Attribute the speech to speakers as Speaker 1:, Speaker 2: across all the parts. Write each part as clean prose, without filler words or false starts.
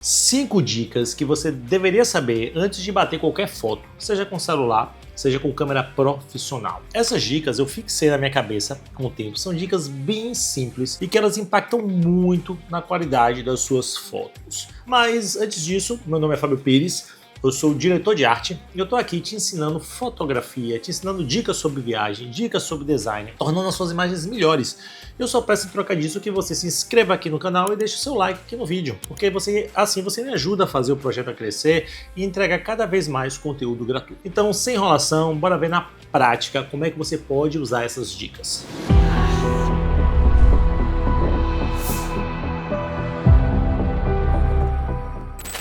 Speaker 1: 5 dicas que você deveria saber antes de bater qualquer foto, seja com celular, seja com câmera profissional. Essas dicas eu fixei na minha cabeça com o tempo, são dicas bem simples e que elas impactam muito na qualidade das suas fotos. Mas antes disso, meu nome é Fábio Pires, eu sou diretor de arte e eu tô aqui te ensinando fotografia, te ensinando dicas sobre viagem, dicas sobre design, tornando as suas imagens melhores. Eu só peço em troca disso que você se inscreva aqui no canal e deixe o seu like aqui no vídeo, porque assim você me ajuda a fazer o projeto a crescer e entregar cada vez mais conteúdo gratuito. Então, sem enrolação, bora ver na prática como é que você pode usar essas dicas.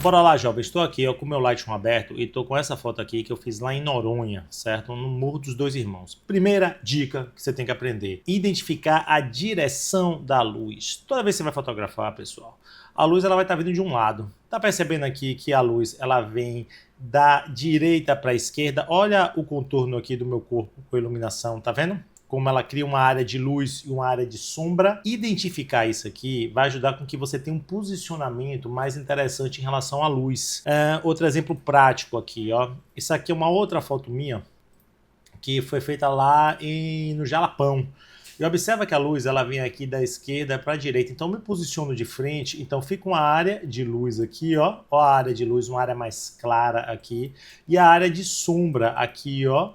Speaker 1: Bora lá, jovem, estou aqui ó, com o meu Lightroom aberto e estou com essa foto aqui que eu fiz lá em Noronha, certo? No Morro dos Dois Irmãos. Primeira dica que você tem que aprender: identificar a direção da luz. Toda vez que você vai fotografar, pessoal, a luz ela vai estar vindo de um lado. Tá percebendo aqui que a luz ela vem da direita para a esquerda? Olha o contorno aqui do meu corpo com a iluminação, tá vendo? Como ela cria uma área de luz e uma área de sombra. Identificar isso aqui vai ajudar com que você tenha um posicionamento mais interessante em relação à luz. Outro exemplo prático aqui, ó. Isso aqui é uma outra foto minha que foi feita lá no Jalapão. E observa que a luz ela vem aqui da esquerda para a direita, então eu me posiciono de frente, então fica uma área de luz aqui, ó a área de luz, uma área mais clara aqui, e a área de sombra aqui, ó,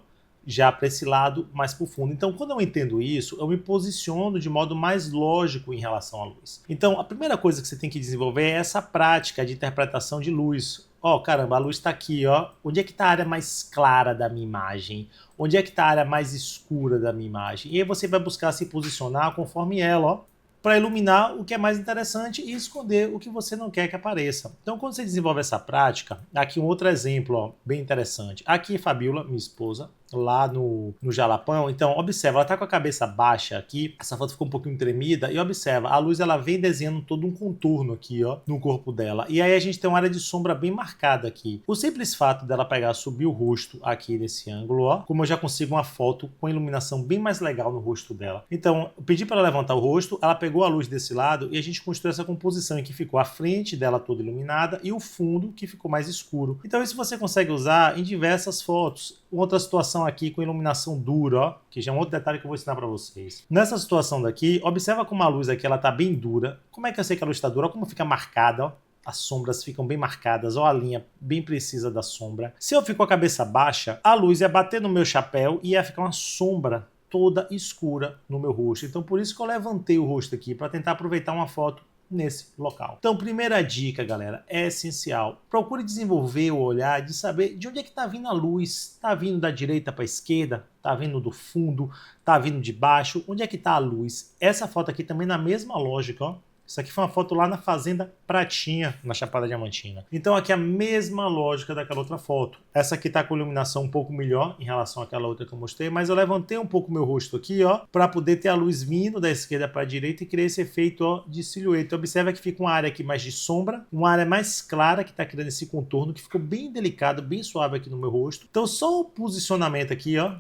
Speaker 1: já para esse lado mais para o fundo. Então, quando eu entendo isso, eu me posiciono de modo mais lógico em relação à luz. Então, a primeira coisa que você tem que desenvolver é essa prática de interpretação de luz. Ó, caramba, a luz está aqui, ó. Onde é que está a área mais clara da minha imagem? Onde é que está a área mais escura da minha imagem? E aí você vai buscar se posicionar conforme ela, ó, para iluminar o que é mais interessante e esconder o que você não quer que apareça. Então, quando você desenvolve essa prática, aqui um outro exemplo, ó, bem interessante. Aqui, Fabiola, minha esposa, lá no Jalapão. Então, observa, ela tá com a cabeça baixa aqui, essa foto ficou um pouquinho tremida, e observa, a luz ela vem desenhando todo um contorno aqui, ó, no corpo dela. E aí a gente tem uma área de sombra bem marcada aqui. O simples fato dela pegar, subir o rosto aqui nesse ângulo, ó, como eu já consigo uma foto com iluminação bem mais legal no rosto dela. Então, eu pedi para ela levantar o rosto, ela pegou a luz desse lado e a gente construiu essa composição em que ficou a frente dela toda iluminada e o fundo que ficou mais escuro. Então, isso você consegue usar em diversas fotos. Outra situação aqui com iluminação dura, ó, que já é um outro detalhe que eu vou ensinar para vocês. Nessa situação daqui, observa como a luz aqui ela tá bem dura. Como é que eu sei que a luz está dura? Olha como fica marcada, ó. As sombras ficam bem marcadas, ó, a linha bem precisa da sombra. Se eu fico com a cabeça baixa, a luz ia bater no meu chapéu e ia ficar uma sombra toda escura no meu rosto. Então por isso que eu levantei o rosto aqui, para tentar aproveitar uma foto nesse local. Então, primeira dica, galera, é essencial. Procure desenvolver o olhar de saber de onde é que está vindo a luz. Está vindo da direita para a esquerda? Está vindo do fundo? Está vindo de baixo? Onde é que está a luz? Essa foto aqui também na mesma lógica, ó. Isso aqui foi uma foto lá na Fazenda Pratinha, na Chapada Diamantina. Então aqui é a mesma lógica daquela outra foto. Essa aqui tá com iluminação um pouco melhor em relação àquela outra que eu mostrei, mas eu levantei um pouco meu rosto aqui, ó, para poder ter a luz vindo da esquerda para a direita e criar esse efeito, ó, de silhueta. Observa que fica uma área aqui mais de sombra, uma área mais clara que tá criando esse contorno que ficou bem delicado, bem suave aqui no meu rosto. Então só o posicionamento aqui, ó,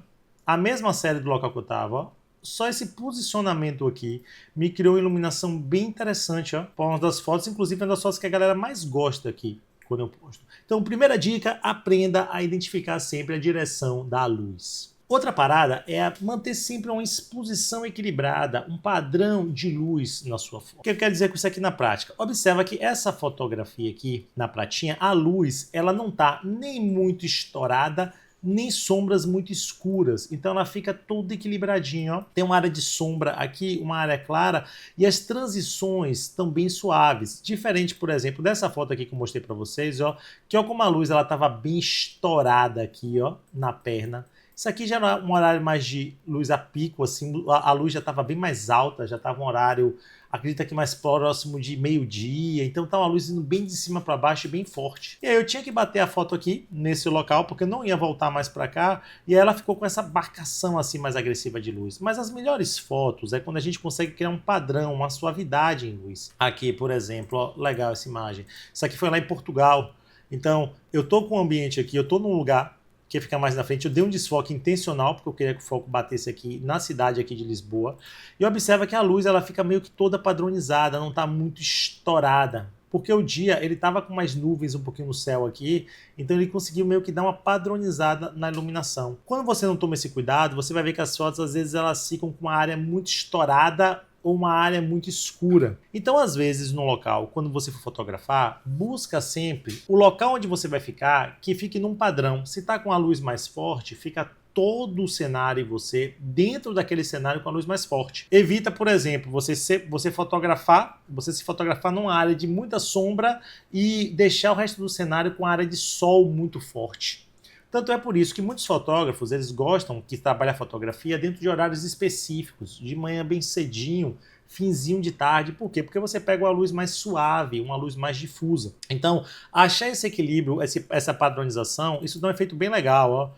Speaker 1: a mesma série do local que eu tava, ó. Só esse posicionamento aqui me criou uma iluminação bem interessante, ó, para uma das fotos, inclusive uma das fotos que a galera mais gosta aqui quando eu posto. Então, primeira dica, aprenda a identificar sempre a direção da luz. Outra parada é manter sempre uma exposição equilibrada, um padrão de luz na sua foto. O que eu quero dizer com isso aqui na prática? Observa que essa fotografia aqui na pratinha, a luz, ela não tá nem muito estourada, nem sombras muito escuras, então ela fica toda equilibradinha, ó. Tem uma área de sombra aqui, uma área clara, e as transições estão bem suaves, diferente, por exemplo, dessa foto aqui que eu mostrei para vocês, ó, que ó como a luz ela estava bem estourada aqui, ó, na perna. Isso aqui já era um horário mais de luz a pico, assim, a luz já estava bem mais alta, já estava um horário, acredita que mais próximo de meio-dia, então tá uma luz indo bem de cima para baixo e bem forte. E aí eu tinha que bater a foto aqui, nesse local, porque eu não ia voltar mais para cá, e aí ela ficou com essa marcação assim mais agressiva de luz. Mas as melhores fotos é quando a gente consegue criar um padrão, uma suavidade em luz. Aqui, por exemplo, ó, legal essa imagem. Isso aqui foi lá em Portugal. Então, eu tô com o ambiente aqui, eu tô num lugar que fica mais na frente, eu dei um desfoque intencional, porque eu queria que o foco batesse aqui na cidade aqui de Lisboa, e observa que a luz ela fica meio que toda padronizada, não está muito estourada. porque o dia ele estava com mais nuvens um pouquinho no céu aqui, então ele conseguiu meio que dar uma padronizada na iluminação. Quando você não toma esse cuidado, você vai ver que as fotos às vezes elas ficam com uma área muito estourada ou uma área muito escura. Então, às vezes, no local, quando você for fotografar, busca sempre o local onde você vai ficar, que fique num padrão. Se está com a luz mais forte, fica todo o cenário e você dentro daquele cenário com a luz mais forte. Evita, por exemplo, você se fotografar numa área de muita sombra e deixar o resto do cenário com a área de sol muito forte. Tanto é por isso que muitos fotógrafos, eles gostam que trabalha a fotografia dentro de horários específicos, de manhã bem cedinho, finzinho de tarde. Por quê? Porque você pega uma luz mais suave, uma luz mais difusa. Então, achar esse equilíbrio, essa padronização, isso dá um efeito bem legal, ó.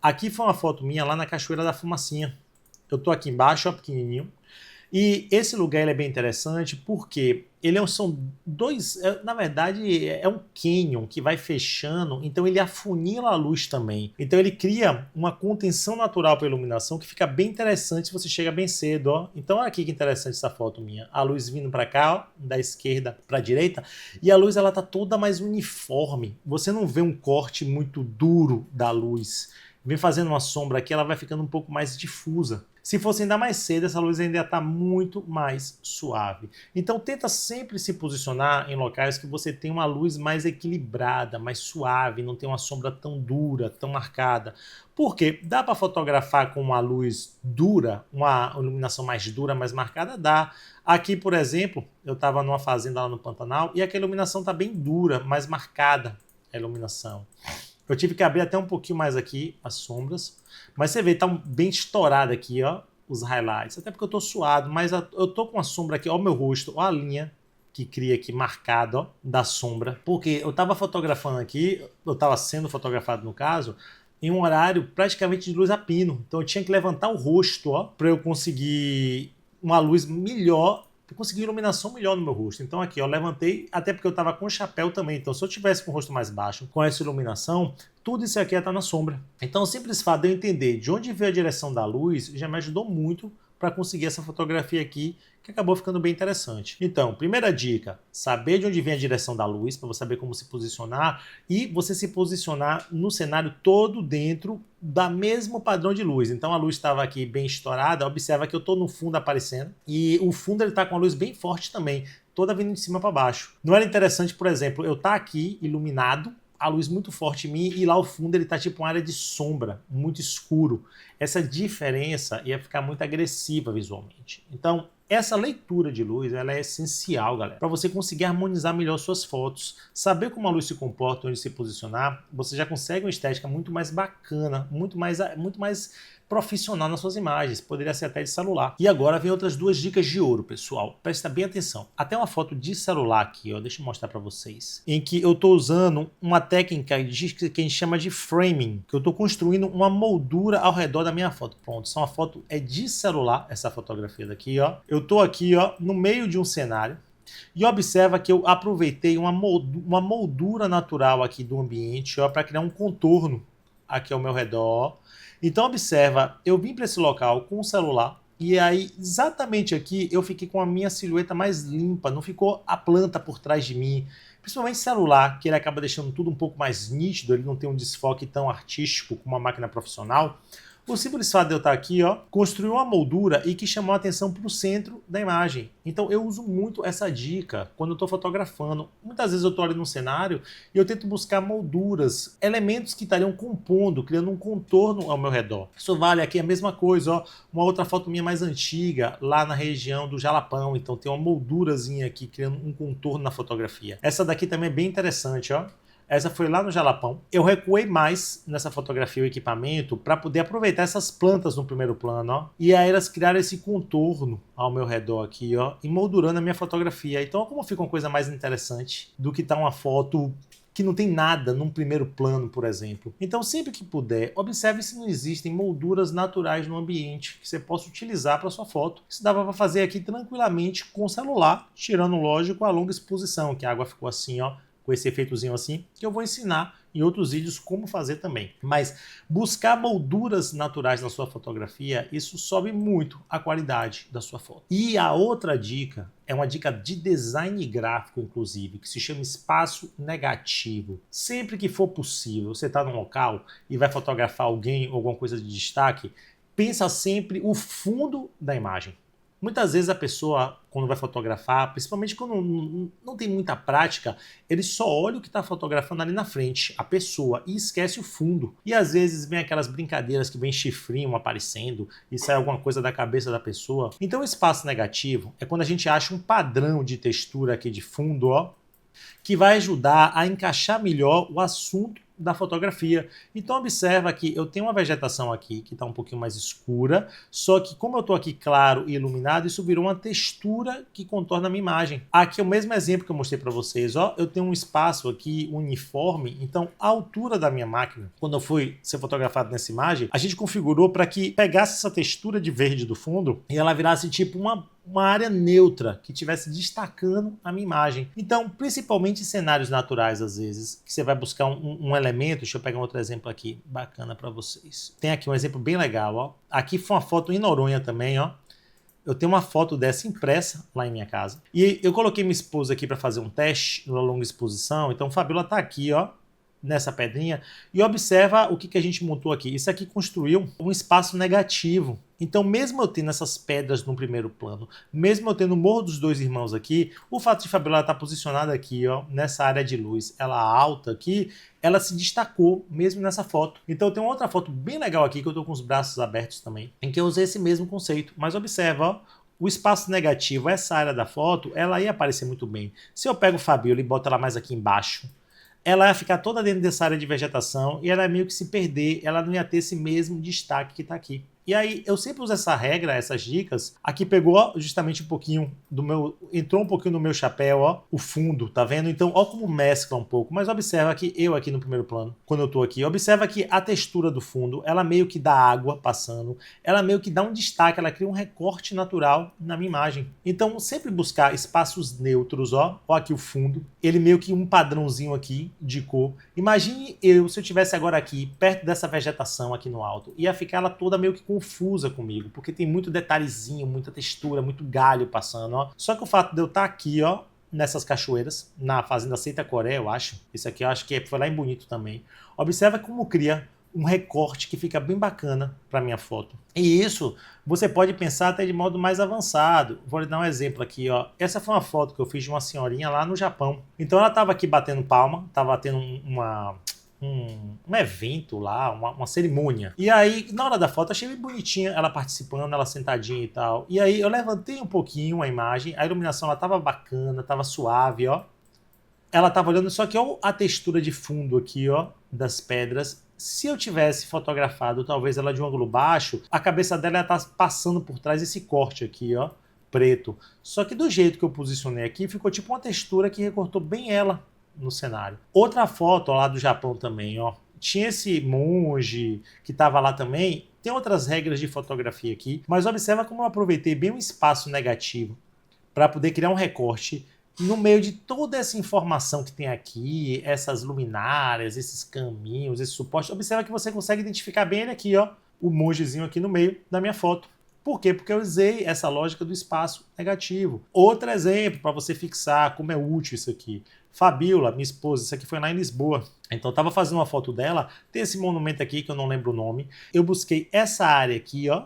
Speaker 1: Aqui foi uma foto minha lá na Cachoeira da Fumacinha. Eu tô aqui embaixo, ó, pequenininho. E esse lugar ele é bem interessante porque são dois, na verdade é um canyon que vai fechando, então ele afunila a luz também. Então ele cria uma contenção natural para a iluminação que fica bem interessante se você chega bem cedo, ó. Então olha aqui que interessante essa foto minha. A luz vindo para cá, ó, da esquerda para a direita, e a luz ela tá toda mais uniforme. Você não vê um corte muito duro da luz. Vem fazendo uma sombra aqui, ela vai ficando um pouco mais difusa. Se fosse ainda mais cedo, essa luz ainda está muito mais suave. Então tenta sempre se posicionar em locais que você tem uma luz mais equilibrada, mais suave, não tem uma sombra tão dura, tão marcada. Porque dá para fotografar com uma luz dura, uma iluminação mais dura, mais marcada? Dá. Aqui, por exemplo, eu estava numa fazenda lá no Pantanal e aqui a iluminação está bem dura, mais marcada a iluminação. Eu tive que abrir até um pouquinho mais aqui as sombras, mas você vê, tá bem estourado aqui, ó, os highlights, até porque eu tô suado, mas eu tô com a sombra aqui, ó, o meu rosto, ó a linha que cria aqui marcada, ó, da sombra, porque eu tava fotografando aqui, eu tava sendo fotografado no caso, em um horário praticamente de luz a pino, então eu tinha que levantar o rosto, ó, para eu conseguir uma luz melhor, eu consegui iluminação melhor no meu rosto. Então aqui, ó, levantei, até porque eu estava com chapéu também. Então se eu tivesse com o rosto mais baixo, com essa iluminação, tudo isso aqui ia estar na sombra. Então o simples fato de eu entender de onde veio a direção da luz já me ajudou muito para conseguir essa fotografia aqui, que acabou ficando bem interessante. Então, primeira dica, saber de onde vem a direção da luz, para você saber como se posicionar, e você se posicionar no cenário todo dentro da mesmo padrão de luz. Então a luz estava aqui bem estourada, observa que eu estou no fundo aparecendo, e o fundo ele está com a luz bem forte também, toda vindo de cima para baixo. Não era interessante, por exemplo, eu estar aqui iluminado, a luz muito forte em mim, e lá ao fundo ele tá tipo uma área de sombra, muito escuro. Essa diferença ia ficar muito agressiva visualmente. Então, essa leitura de luz, ela é essencial, galera, para você conseguir harmonizar melhor suas fotos. Saber como a luz se comporta, onde se posicionar, você já consegue uma estética muito mais bacana, muito mais profissional nas suas imagens, poderia ser até de celular. E agora vem outras duas dicas de ouro, pessoal. Presta bem atenção. Até uma foto de celular aqui, ó, deixa eu mostrar para vocês, em que eu estou usando uma técnica que a gente chama de framing, que eu estou construindo uma moldura ao redor da minha foto. Pronto, essa é uma foto de celular, essa fotografia daqui, ó. Eu estou aqui, ó, no meio de um cenário. E observa que eu aproveitei uma moldura natural aqui do ambiente, ó, para criar um contorno aqui ao meu redor. Então observa, eu vim para esse local com o celular e aí exatamente aqui eu fiquei com a minha silhueta mais limpa, não ficou a planta por trás de mim. Principalmente celular, que ele acaba deixando tudo um pouco mais nítido, ele não tem um desfoque tão artístico como uma máquina profissional. O simples fato de eu estar aqui, ó, construiu uma moldura e que chamou a atenção para o centro da imagem. Então eu uso muito essa dica quando eu estou fotografando. Muitas vezes eu estou ali num cenário e eu tento buscar molduras, elementos que estariam compondo, criando um contorno ao meu redor. Isso vale aqui a mesma coisa, ó, uma outra foto minha mais antiga, lá na região do Jalapão. Então tem uma moldurazinha aqui, criando um contorno na fotografia. Essa daqui também é bem interessante, ó. Essa foi lá no Jalapão. Eu recuei mais nessa fotografia o equipamento para poder aproveitar essas plantas no primeiro plano, ó. E aí elas criaram esse contorno ao meu redor aqui, ó, emoldurando a minha fotografia. Então, olha como fica uma coisa mais interessante do que tá uma foto que não tem nada num primeiro plano, por exemplo. Então, sempre que puder, observe se não existem molduras naturais no ambiente que você possa utilizar para sua foto. Isso dava para fazer aqui tranquilamente com o celular, tirando, lógico, a longa exposição, que a água ficou assim, ó, com esse efeitozinho assim, que eu vou ensinar em outros vídeos como fazer também. Mas buscar molduras naturais na sua fotografia, isso sobe muito a qualidade da sua foto. E a outra dica é uma dica de design gráfico, inclusive, que se chama espaço negativo. Sempre que for possível, você está num local e vai fotografar alguém ou alguma coisa de destaque, pensa sempre o fundo da imagem. Muitas vezes a pessoa, quando vai fotografar, principalmente quando não tem muita prática, ele só olha o que está fotografando ali na frente, a pessoa, e esquece o fundo. E às vezes vem aquelas brincadeiras que vem chifrinho aparecendo e sai alguma coisa da cabeça da pessoa. Então o espaço negativo é quando a gente acha um padrão de textura aqui de fundo, ó, que vai ajudar a encaixar melhor o assunto da fotografia. Então observa que eu tenho uma vegetação aqui que está um pouquinho mais escura, só que como eu estou aqui claro e iluminado, isso virou uma textura que contorna a minha imagem. Aqui é o mesmo exemplo que eu mostrei para vocês, ó, eu tenho um espaço aqui uniforme, então a altura da minha máquina, quando eu fui ser fotografado nessa imagem, a gente configurou para que pegasse essa textura de verde do fundo e ela virasse tipo uma área neutra que estivesse destacando a minha imagem. Então, principalmente em cenários naturais, às vezes, que você vai buscar um elemento, deixa eu pegar um outro exemplo aqui, bacana para vocês. Tem aqui um exemplo bem legal, ó. Aqui foi uma foto em Noronha também, ó. Eu tenho uma foto dessa impressa lá em minha casa. E eu coloquei minha esposa aqui para fazer um teste numa longa exposição, então Fabiola tá aqui, ó, nessa pedrinha, e observa o que a gente montou aqui. Isso aqui construiu um espaço negativo. Então, mesmo eu tendo essas pedras no primeiro plano, mesmo eu tendo o Morro dos Dois Irmãos aqui, o fato de Fabiola estar posicionada aqui, ó, nessa área de luz, ela alta aqui, ela se destacou mesmo nessa foto. Então, eu tenho outra foto bem legal aqui, que eu estou com os braços abertos também, em que eu usei esse mesmo conceito. Mas observa, ó, o espaço negativo, essa área da foto, ela ia aparecer muito bem. Se eu pego Fabiola e boto ela mais aqui embaixo, ela ia ficar toda dentro dessa área de vegetação e ela ia meio que se perder, ela não ia ter esse mesmo destaque que está aqui. E aí eu sempre uso essa regra, essas dicas. Aqui pegou justamente um pouquinho do meu, entrou um pouquinho no meu chapéu, ó, o fundo, tá vendo? Então, ó como mescla um pouco. Mas observa que eu aqui no primeiro plano, quando eu tô aqui, observa que a textura do fundo, ela meio que dá água passando, ela meio que dá um destaque, ela cria um recorte natural na minha imagem. Então, sempre buscar espaços neutros, ó aqui o fundo, ele meio que um padrãozinho aqui de cor. Imagine se eu tivesse agora aqui, perto dessa vegetação aqui no alto, ia ficar ela toda meio que confusa comigo, porque tem muito detalhezinho, muita textura, muito galho passando, ó. Só que o fato de eu estar aqui, ó, nessas cachoeiras, na fazenda Seita Coré, eu acho, esse aqui eu acho que foi lá em Bonito também, observa como cria um recorte que fica bem bacana para minha foto. E isso você pode pensar até de modo mais avançado. Vou lhe dar um exemplo aqui, ó. Essa foi uma foto que eu fiz de uma senhorinha lá no Japão. Então ela estava aqui batendo palma, estava tendo um evento lá, uma cerimônia. E aí, na hora da foto, achei bem bonitinha ela participando, ela sentadinha e tal. E aí eu levantei um pouquinho a imagem, a iluminação ela tava bacana, tava suave, ó. Ela tava olhando, só que ó a textura de fundo aqui, ó, das pedras. Se eu tivesse fotografado talvez ela de um ângulo baixo, a cabeça dela ia estar passando por trás desse corte aqui, ó, preto. Só que do jeito que eu posicionei aqui, ficou tipo uma textura que recortou bem ela no cenário. Outra foto ó, lá do Japão também, ó. Tinha esse monge que estava lá também. Tem outras regras de fotografia aqui, mas observa como eu aproveitei bem um espaço negativo para poder criar um recorte no meio de toda essa informação que tem aqui, essas luminárias, esses caminhos, esse suporte. Observa que você consegue identificar bem ele aqui, ó, o mongezinho aqui no meio da minha foto. Por quê? Porque eu usei essa lógica do espaço negativo. Outro exemplo para você fixar como é útil isso aqui. Fabiola, minha esposa, isso aqui foi lá em Lisboa. Então eu estava fazendo uma foto dela, tem esse monumento aqui que eu não lembro o nome. Eu busquei essa área aqui, ó,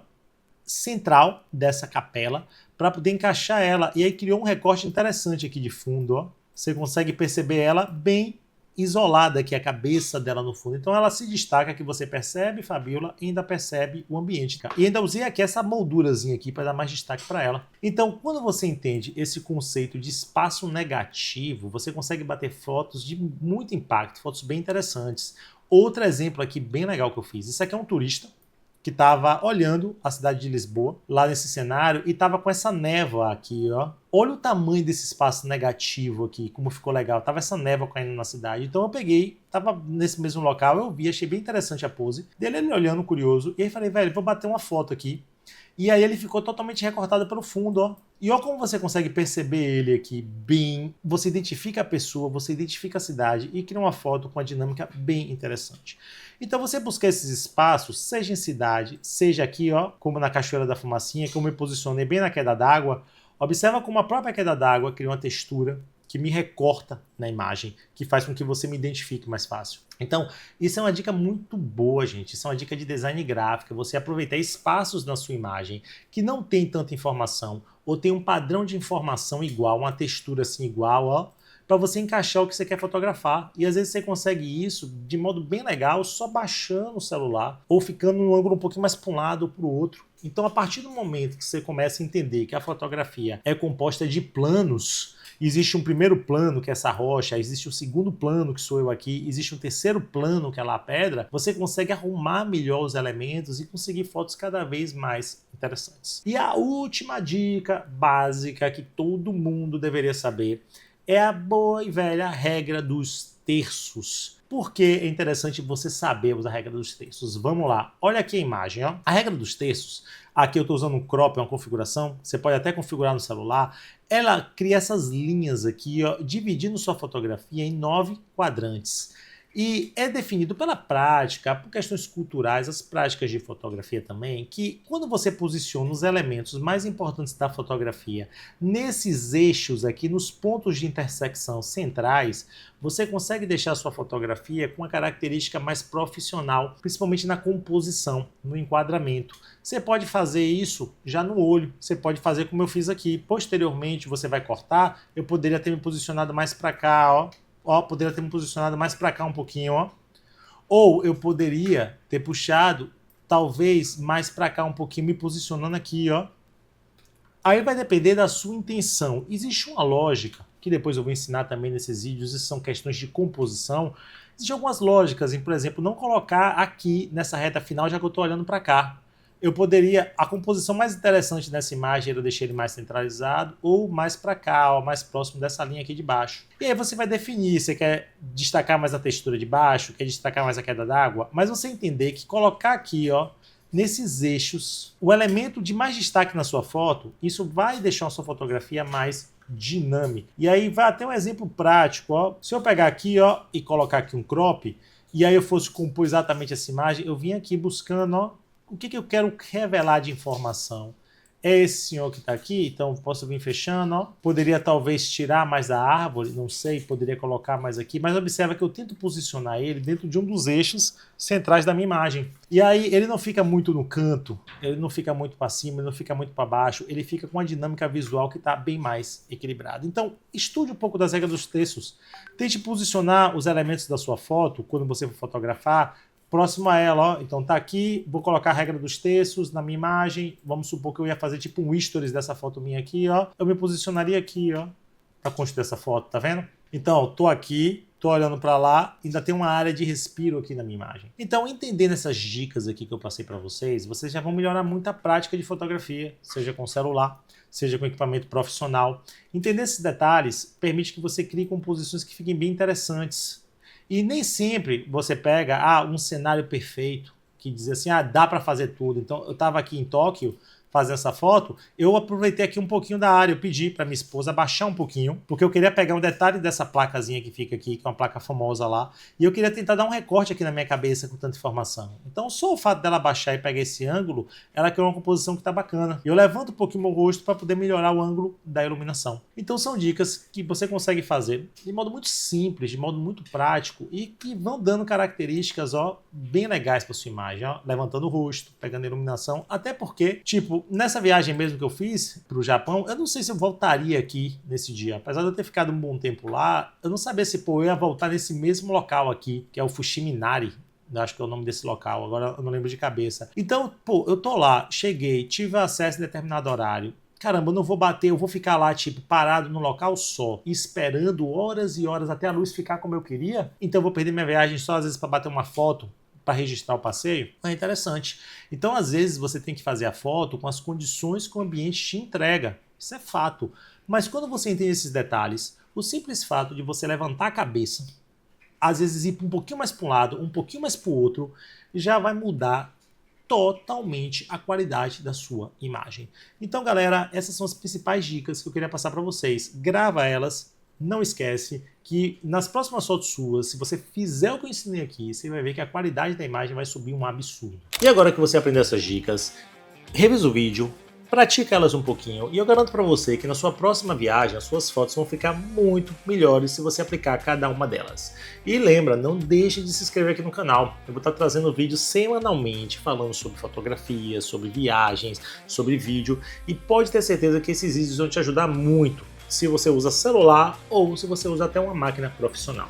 Speaker 1: central dessa capela, para poder encaixar ela. E aí criou um recorte interessante aqui de fundo, ó. Você consegue perceber ela bem isolada aqui, a cabeça dela no fundo. Então ela se destaca, que você percebe, Fabiola, e ainda percebe o ambiente. E ainda usei aqui essa moldurazinha aqui para dar mais destaque para ela. Então, quando você entende esse conceito de espaço negativo, você consegue bater fotos de muito impacto, fotos bem interessantes. Outro exemplo aqui bem legal que eu fiz. Isso aqui é um turista que estava olhando a cidade de Lisboa, lá nesse cenário, e estava com essa névoa aqui, ó. Olha o tamanho desse espaço negativo aqui, como ficou legal. Tava essa névoa caindo na cidade. Então eu peguei, tava nesse mesmo local, eu vi, achei bem interessante a pose dele, ele olhando, curioso, e aí falei, velho, vou bater uma foto aqui E aí ele ficou totalmente recortado pelo fundo, ó. E olha como você consegue perceber ele aqui bem. Você identifica a pessoa, você identifica a cidade e cria uma foto com uma dinâmica bem interessante. Então você busca esses espaços, seja em cidade, seja aqui, ó, como na Cachoeira da Fumacinha, que eu me posicionei bem na queda d'água. Observa como a própria queda d'água cria uma textura que me recorta na imagem, que faz com que você me identifique mais fácil. Então, isso é uma dica muito boa, gente. Isso é uma dica de design gráfico. Você aproveitar espaços na sua imagem que não tem tanta informação ou tem um padrão de informação igual, uma textura assim igual, ó, para você encaixar o que você quer fotografar. E às vezes você consegue isso de modo bem legal, só baixando o celular ou ficando num ângulo um pouquinho mais para um lado ou para o outro. Então, a partir do momento que você começa a entender que a fotografia é composta de planos, existe um primeiro plano, que é essa rocha, existe um segundo plano, que sou eu aqui, existe um terceiro plano, que é lá a pedra, você consegue arrumar melhor os elementos e conseguir fotos cada vez mais interessantes. E a última dica básica que todo mundo deveria saber é a boa e velha regra dos terços. Por que é interessante você saber usar a regra dos terços? Vamos lá, olha aqui a imagem, ó. A regra dos terços, aqui eu estou usando um crop, é uma configuração, você pode até configurar no celular, ela cria essas linhas aqui, ó, dividindo sua fotografia em 9 quadrantes. E é definido pela prática, por questões culturais, as práticas de fotografia também, que quando você posiciona os elementos mais importantes da fotografia nesses eixos aqui, nos pontos de intersecção centrais, você consegue deixar a sua fotografia com uma característica mais profissional, principalmente na composição, no enquadramento. Você pode fazer isso já no olho, você pode fazer como eu fiz aqui. Posteriormente você vai cortar, eu poderia ter me posicionado mais para cá, ó. Ó, poderia ter me posicionado mais para cá um pouquinho, ó. Ou eu poderia ter puxado, talvez, mais para cá um pouquinho, me posicionando aqui, ó. Aí vai depender da sua intenção. Existe uma lógica, que depois eu vou ensinar também nesses vídeos, isso são questões de composição. Existem algumas lógicas, em, por exemplo, não colocar aqui nessa reta final, já que eu estou olhando para cá. Eu poderia, a composição mais interessante dessa imagem era eu deixar ele mais centralizado ou mais para cá, ó, mais próximo dessa linha aqui de baixo. E aí você vai definir, você quer destacar mais a textura de baixo, quer destacar mais a queda d'água, mas você entender que colocar aqui, ó, nesses eixos, o elemento de mais destaque na sua foto, isso vai deixar a sua fotografia mais dinâmica. E aí vai até um exemplo prático, ó. Se eu pegar aqui, ó, e colocar aqui um crop, e aí eu fosse compor exatamente essa imagem, eu vim aqui buscando, ó, o que eu quero revelar de informação? É esse senhor que está aqui, então posso vir fechando, ó. Poderia talvez tirar mais da árvore, não sei, poderia colocar mais aqui, mas observa que eu tento posicionar ele dentro de um dos eixos centrais da minha imagem. E aí ele não fica muito no canto, ele não fica muito para cima, ele não fica muito para baixo, ele fica com uma dinâmica visual que está bem mais equilibrada. Então, estude um pouco das regras dos terços. Tente posicionar os elementos da sua foto, quando você for fotografar, próximo a ela, ó. Então tá aqui, vou colocar a regra dos terços na minha imagem, vamos supor que eu ia fazer tipo um stories dessa foto minha aqui, ó. Eu me posicionaria aqui, ó, para construir essa foto, tá vendo? Então, tô aqui, tô olhando para lá, ainda tem uma área de respiro aqui na minha imagem. Então, entendendo essas dicas aqui que eu passei para vocês, vocês já vão melhorar muito a prática de fotografia, seja com celular, seja com equipamento profissional. Entender esses detalhes permite que você crie composições que fiquem bem interessantes. E nem sempre você pega um cenário perfeito, que diz assim, dá para fazer tudo. Então, eu estava aqui em Tóquio fazendo essa foto, eu aproveitei aqui um pouquinho da área, eu pedi para minha esposa baixar um pouquinho, porque eu queria pegar um detalhe dessa placazinha que fica aqui, que é uma placa famosa lá, e eu queria tentar dar um recorte aqui na minha cabeça com tanta informação. Então, só o fato dela baixar e pegar esse ângulo, ela criou uma composição que está bacana. E eu levanto um pouquinho o meu rosto para poder melhorar o ângulo da iluminação. Então, são dicas que você consegue fazer de modo muito simples, de modo muito prático e que vão dando características, ó, bem legais para sua imagem, ó, levantando o rosto, pegando a iluminação, até porque, tipo, nessa viagem mesmo que eu fiz para o Japão, eu não sei se eu voltaria aqui nesse dia. Apesar de eu ter ficado um bom tempo lá, eu não sabia se eu ia voltar nesse mesmo local aqui, que é o Fushiminari. Acho que é o nome desse local, agora eu não lembro de cabeça. Então, eu tô lá, cheguei, tive acesso em determinado horário. Caramba, eu não vou bater, eu vou ficar lá, tipo, parado no local só, esperando horas e horas até a luz ficar como eu queria. Então eu vou perder minha viagem só às vezes para bater uma foto, para registrar o passeio. É interessante. Então, às vezes, você tem que fazer a foto com as condições que o ambiente te entrega. Isso é fato. Mas quando você entende esses detalhes, o simples fato de você levantar a cabeça, às vezes ir um pouquinho mais para um lado, um pouquinho mais para o outro, já vai mudar totalmente a qualidade da sua imagem. Então, galera, essas são as principais dicas que eu queria passar para vocês. Grava elas, não esquece que nas próximas fotos suas, se você fizer o que eu ensinei aqui, você vai ver que a qualidade da imagem vai subir um absurdo. E agora que você aprendeu essas dicas, revisa o vídeo, pratica elas um pouquinho e eu garanto para você que na sua próxima viagem as suas fotos vão ficar muito melhores se você aplicar cada uma delas. E lembra, não deixe de se inscrever aqui no canal. Eu vou estar trazendo vídeos semanalmente falando sobre fotografia, sobre viagens, sobre vídeo e pode ter certeza que esses vídeos vão te ajudar muito se você usa celular ou se você usa até uma máquina profissional.